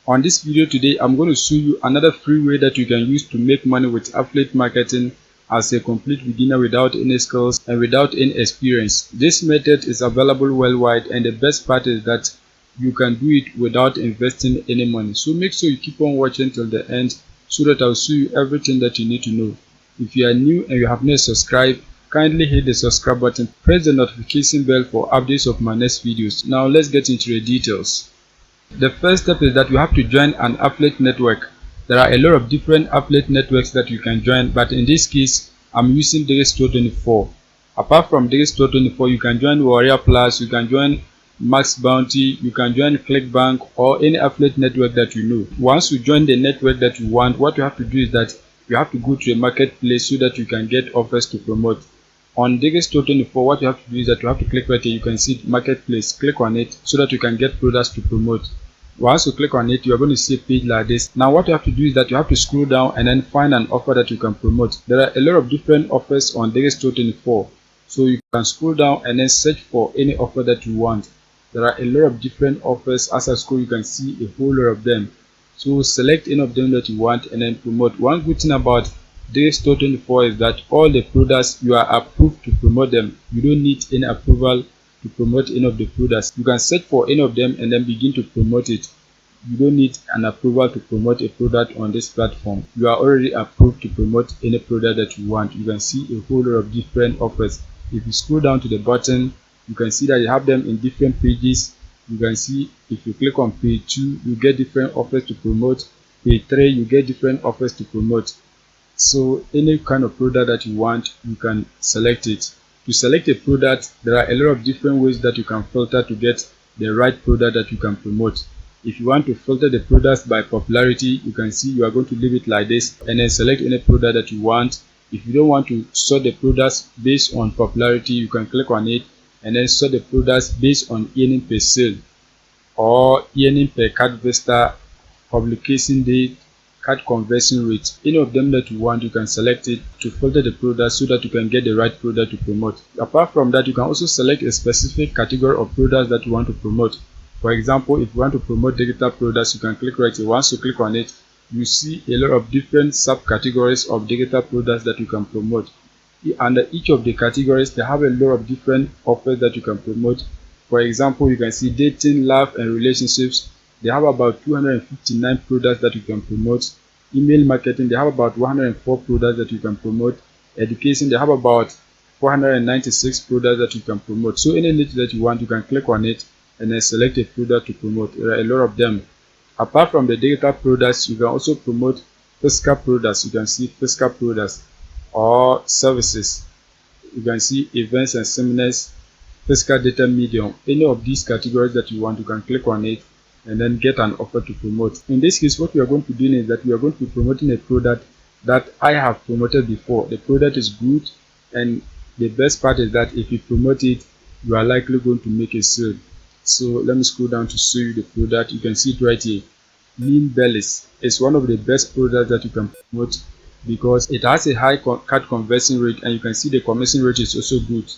On this video today, I'm going to show you another free way that you can use to make money with affiliate marketing as a complete beginner without any skills and without any experience. This method is available worldwide, and the best part is that you can do it without investing any money. So make sure you keep on watching till the end so that I'll show you everything that you need to know. If you are new and you have not subscribed, kindly hit the subscribe button, press the notification bell for updates of my next videos. Now let's get into the details. The first step is that you have to join an affiliate network. There are a lot of different affiliate networks that you can join, but in this case, I'm using Laziest. Apart from Laziest, you can join Warrior Plus, you can join Max Bounty, you can join Clickbank or any affiliate network that you know. Once you join the network that you want, what you have to do is that you have to go to a marketplace so that you can get offers to promote. On Laziest, what you have to do is that you have to click right here. You can see marketplace. Click on it so that you can get products to promote. Once you click on it, you are going to see a page like this. Now what you have to do is that you have to scroll down and then find an offer that you can promote. There are a lot of different offers on Laziest, so you can scroll down and then search for any offer that you want. There are a lot of different offers. As I scroll, you can see a whole lot of them. So select any of them that you want and then promote. One good thing about Laziest is that all the products you are approved to promote them. You don't need any approval to promote any of the products. You can search for any of them and then begin to promote it. You don't need an approval to promote a product on this platform. You are already approved to promote any product that you want. You can see a whole lot of different offers. If you scroll down to the bottom, you can see that you have them in different pages. You can see if you click on page 2, you get different offers to promote. Page 3, you get different offers to promote. So any kind of product that you want, you can select it. To select a product, there are a lot of different ways that you can filter to get the right product that you can promote. If you want to filter the products by popularity, you can see you are going to leave it like this and then select any product that you want. If you don't want to sort the products based on popularity, you can click on it and then sort the products based on earning per sale or earning per card vista, publication date, card conversion rate. Any of them that you want, you can select it to filter the product so that you can get the right product to promote. Apart from that, you can also select a specific category of products that you want to promote. For example, if you want to promote digital products, you can click right here. Once you click on it, you see a lot of different subcategories of digital products that you can promote. Under each of the categories, they have a lot of different offers that you can promote. For example, you can see dating, love and relationships. They have about 259 products that you can promote. Email marketing, they have about 104 products that you can promote. Education, they have about 496 products that you can promote. So any niche that you want, you can click on it and then select a product to promote. There are a lot of them. Apart from the digital products, you can also promote physical products. You can see physical products or services. You can see events and seminars, physical data medium. Any of these categories that you want, you can click on it and then get an offer to promote. In this case, what we are going to do is that we are going to be promoting a product that I have promoted before. The product is good, and the best part is that if you promote it, you are likely going to make a sale. So let me scroll down to show you the product. You can see it right here. Lean Bellies is one of the best products that you can promote because it has a high card conversion rate, and you can see the conversion rate is also good.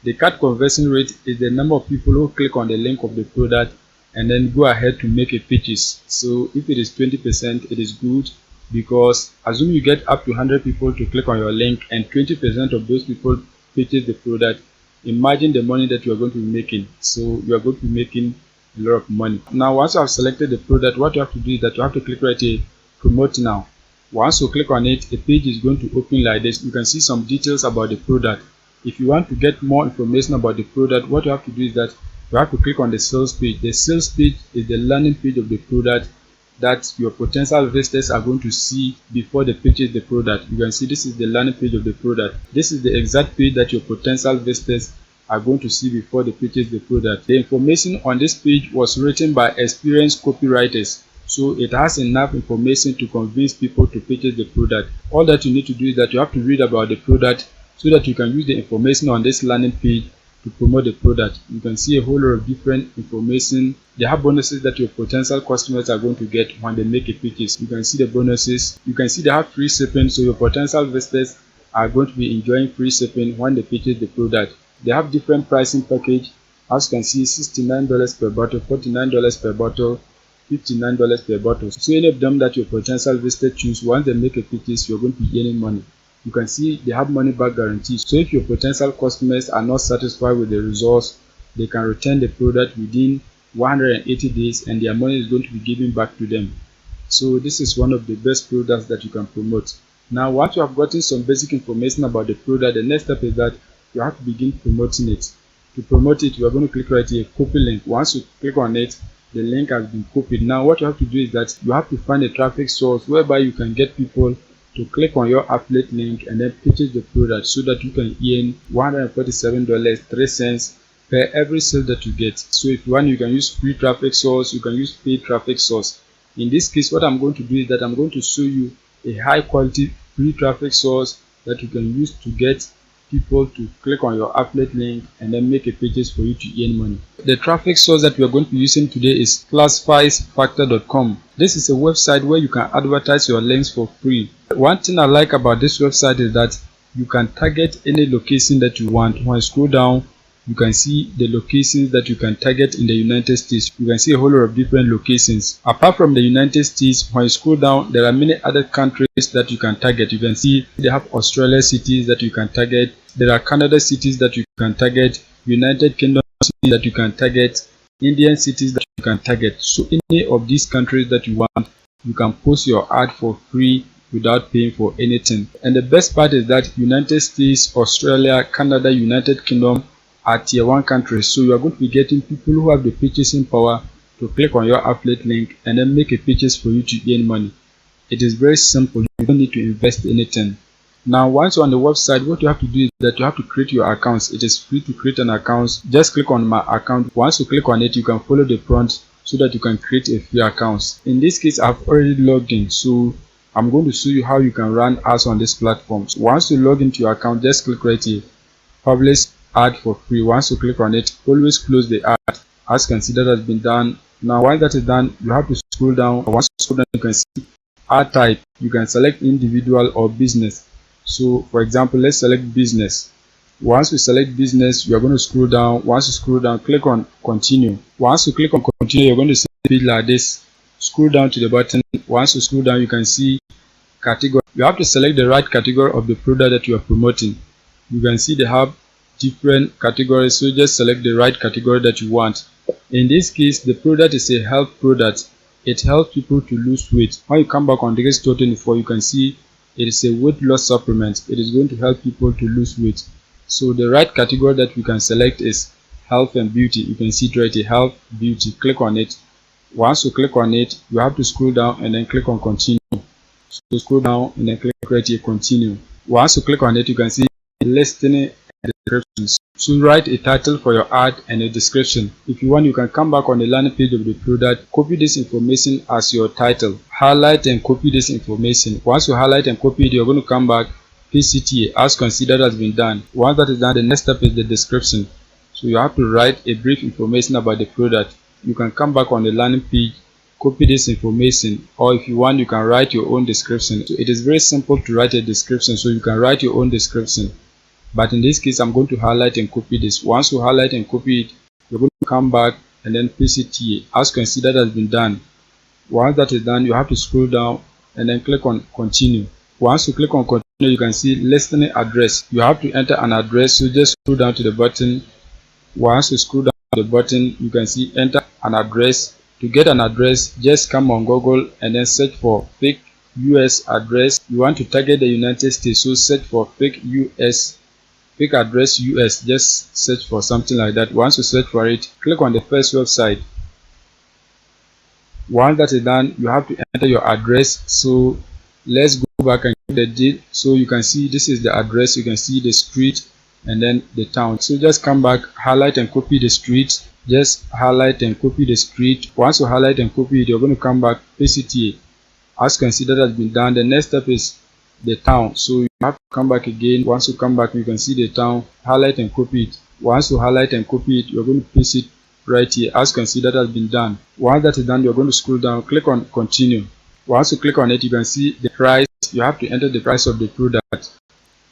The card conversion rate is the number of people who click on the link of the product and then go ahead to make a purchase. So if it is 20%, it is good because assume you get up to 100 people to click on your link and 20% of those people purchase the product. Imagine the money that you are going to be making. So you are going to be making a lot of money. Now once you have selected the product, what you have to do is that you have to click right here, promote now. Once you click on it, a page is going to open like this. You can see some details about the product. If you want to get more information about the product, what you have to do is that you have to click on the sales page. The sales page is the landing page of the product that your potential visitors are going to see before they purchase the product. You can see this is the landing page of the product. This is the exact page that your potential visitors are going to see before they purchase the product. The information on this page was written by experienced copywriters, so it has enough information to convince people to purchase the product. All that you need to do is that you have to read about the product so that you can use the information on this landing page to promote the product. You can see a whole lot of different information. They have bonuses that your potential customers are going to get when they make a purchase. You can see the bonuses. You can see they have free shipping, so your potential visitors are going to be enjoying free shipping when they purchase the product. They have different pricing package. As you can see, $69 per bottle, $49 per bottle, $59 per bottle. So any of them that your potential visitor choose, once they make a purchase, you're going to be earning money. You can see they have money back guarantee. So if your potential customers are not satisfied with the results, they can return the product within 180 days and their money is going to be given back to them. So this is one of the best products that you can promote. Now once you have gotten some basic information about the product, the next step is that you have to begin promoting it. To promote it, you are going to click right here, copy link. Once you click on it, the link has been copied. Now what you have to do is that you have to find a traffic source whereby you can get people to click on your affiliate link and then purchase the product, so that you can earn $147.03 per every sale that you get. So if you want, you can use free traffic source, you can use paid traffic source. In this case, what I'm going to do is that I'm going to show you a high quality free traffic source that you can use to get people to click on your affiliate link and then make a purchase for you to earn money. The traffic source that we are going to be using today is classifiesfactor.com. This is a website where you can advertise your links for free. One thing I like about this website is that you can target any location that you want. When I scroll down, you can see the locations that you can target in the United States. You can see a whole lot of different locations. Apart from the United States, when you scroll down, there are many other countries that you can target. You can see they have Australia cities that you can target. There are Canada cities that you can target, United Kingdom cities that you can target, Indian cities that you can target. So any of these countries that you want, you can post your ad for free without paying for anything. And the best part is that United States, Australia, Canada, United Kingdom are tier 1 countries. So you are going to be getting people who have the purchasing power to click on your affiliate link and then make a purchase for you to earn money. It is very simple. You don't need to invest anything. Now once you're on the website, what you have to do is that you have to create your accounts. It is free to create an account. Just click on my account. Once you click on it, you can follow the prompt so that you can create a free account. In this case, I've already logged in, so I'm going to show you how you can run ads on this platform. So once you log into your account, just click right here, publish ad for free. Once you click on it, always close the ad. As you can see, that has been done. Now once that is done, you have to scroll down. Once you scroll down, you can see ad type. You can select individual or business. So for example, let's select business. Once we select business, you are going to scroll down. Once you scroll down, click on continue. Once you click on continue, you're going to see a page like this. Scroll down to the button. Once you scroll down, you can see category. You have to select the right category of the product that you are promoting. You can see they have different categories, so just select the right category that you want. In this case, the product is a health product. It helps people to lose weight. When you come back on the store 24, you can see it is a weight loss supplement. It is going to help people to lose weight. So the right category that we can select is health and beauty. You can see it right here, health, beauty. Click on it. Once you click on it, you have to scroll down and then click on continue. So scroll down and then click right here, continue. Once you click on it, you can see listing and descriptions. So write a title for your ad and a description. If you want, you can come back on the landing page of the product, copy this information as your title, highlight and copy this information. Once you highlight and copy it, you're going to come back, paste it here as considered has been done. Once that is done, the next step is the description. So you have to write a brief information about the product. You can come back on the landing page, copy this information, or if you want, you can write your own description. So it is very simple to write a description, so you can write your own description. But in this case, I'm going to highlight and copy this. Once you highlight and copy it, you're going to come back and then paste it here as considered has been done. Once that is done, you have to scroll down and then click on continue. Once you click on continue, you can see listing address. You have to enter an address, so just scroll down to the button. Once you scroll down to the button, you can see enter an address. To get an address, just come on Google and then search for fake US address. You want to target the United States, so search for fake address US. Just search for something like that. Once you search for it, click on the first website. Once that is done, you have to enter your address. So let's go back and get the date. So you can see this is the address. You can see the street and then the town. So just come back, highlight and copy the street. Just highlight and copy the street. Once you highlight and copy it, you're going to come back, paste it here as considered has been done. The next step is the town. So you have to come back again. Once you come back, you can see the town, highlight and copy it. Once you highlight and copy it, you're going to paste it right here as considered has been done. Once that is done, you're going to scroll down, click on continue. Once you click on it, you can see the price. You have to enter the price of the product.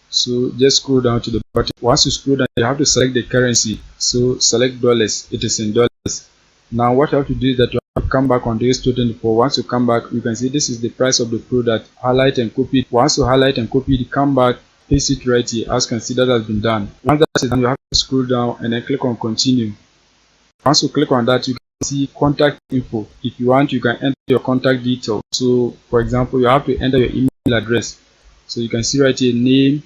So just scroll down to the bottom. Once you scroll down, you have to select the currency. So select dollars. It is in dollars. Now what you have to do is that you come back on this total info. Once you come back, you can see this is the price of the product. Highlight and copy it. Once you highlight and copy it, come back, paste it right here. As you can see, that has been done. Once that is done, you have to scroll down and then click on continue. Once you click on that, you can see contact info. If you want, you can enter your contact details. So for example, you have to enter your email address. So you can see right here, name.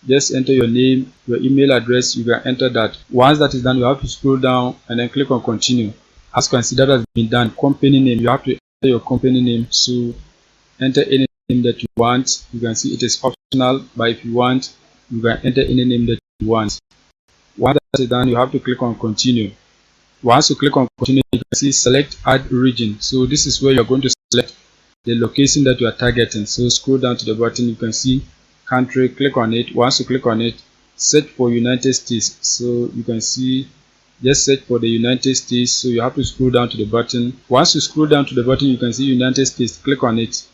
Just enter your name, your email address, you can enter that. Once that is done, you have to scroll down and then click on continue. As you can see, that has been done. Company name, you have to enter your company name. So enter any name that you want. You can see it is optional, but if you want, you can enter any name that you want. Once that is done, you have to click on continue. Once you click on continue, you can see select add region. So this is where you're going to select the location that you are targeting. So scroll down to the bottom, you can see country, click on it. Once you click on it, search for United States. So you can see, just search for the United States. So you have to scroll down to the button. Once you scroll down to the button, you can see United States, click on it.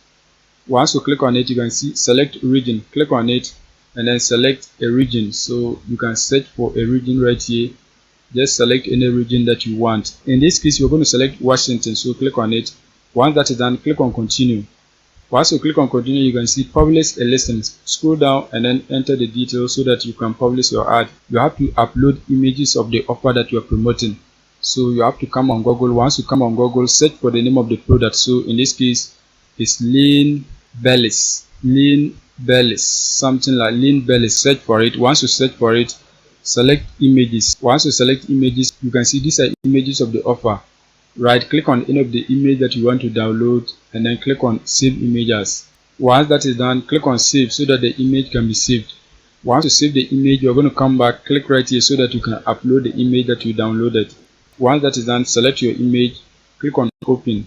Once you click on it, you can see select region, click on it and then select a region. So you can search for a region right here. Just select any region that you want. In this case, you're going to select Washington, so click on it. Once that is done, click on continue. Once you click on continue, you can see publish a listing. Scroll down and then enter the details so that you can publish your ad. You have to upload images of the offer that you are promoting. So you have to come on Google. Once you come on Google, search for the name of the product. So in this case, it's Lean Bellies. Lean Bellies, something like Lean Bellies. Search for it. Once you search for it, select images. Once you select images, you can see these are images of the offer. Right click on any of the image that you want to download and then click on save images. Once that is done, click on save so that the image can be saved. Once you save the image, you're going to come back, click right here so that you can upload the image that you downloaded. Once that is done, select your image, click on open.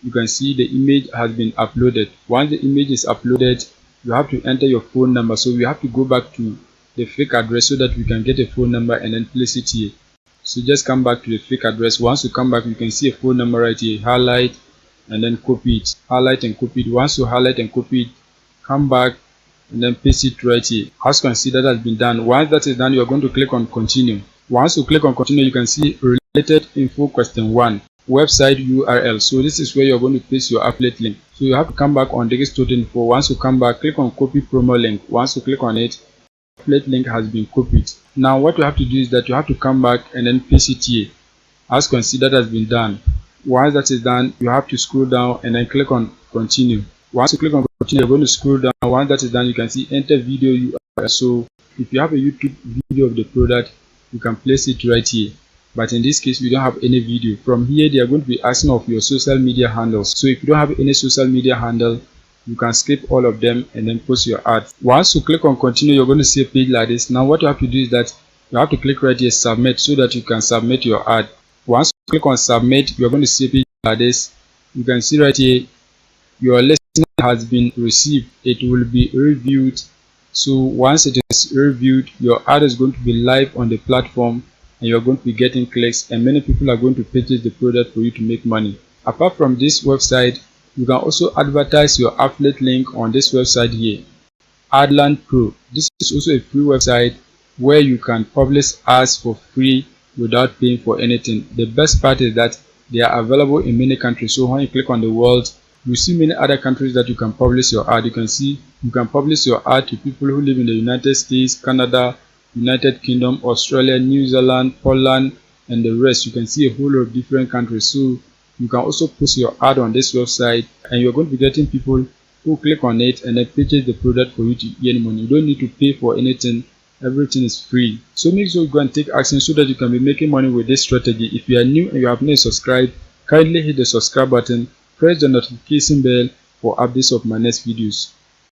You can see the image has been uploaded. Once the image is uploaded, you have to enter your phone number. So we have to go back to the fake address so that we can get a phone number and then place it here. So just come back to the fake address. Once you come back, you can see a phone number right here. Highlight and then copy it. Highlight and copy it. Once you highlight and copy it, come back and then paste it right here. As you can see, that has been done. Once that is done, you are going to click on continue. Once you click on continue, you can see related info question 1, website URL. So this is where you're going to paste your affiliate link. So you have to come back on this total info. Once you come back, click on copy promo link. Once you click on it, affiliate link has been copied. Now what you have to do is that you have to come back and then paste it here. As you can see, that has been done. Once that is done, you have to scroll down and then click on continue. Once you click on continue, you're going to scroll down. Once that is done, you can see enter video URL. So if you have a YouTube video of the product, you can place it right here. But in this case, we don't have any video. From here, they are going to be asking of your social media handles. So if you don't have any social media handle, you can skip all of them and then post your ad. Once you click on continue, you're going to see a page like this. Now what you have to do is that you have to click right here submit so that you can submit your ad. Once you click on submit, you're going to see a page like this. You can see right here your listing has been received. It will be reviewed. So once it is reviewed, your ad is going to be live on the platform and you're going to be getting clicks, and many people are going to purchase the product for you to make money. Apart from this website, you can also advertise your affiliate link on this website here, Adland Pro. This is also a free website where you can publish ads for free without paying for anything. The best part is that they are available in many countries. So when you click on the world, you see many other countries that you can publish your ad. You can see you can publish your ad to people who live in the United States, Canada, United Kingdom, Australia, New Zealand, Poland, and the rest. You can see a whole lot of different countries. So you can also post your ad on this website and you're going to be getting people who click on it and then purchase the product for you to earn money. You don't need to pay for anything. Everything is free. So make sure you go and take action so that you can be making money with this strategy. If you are new and you have not subscribed, kindly hit the subscribe button, press the notification bell for updates of my next videos.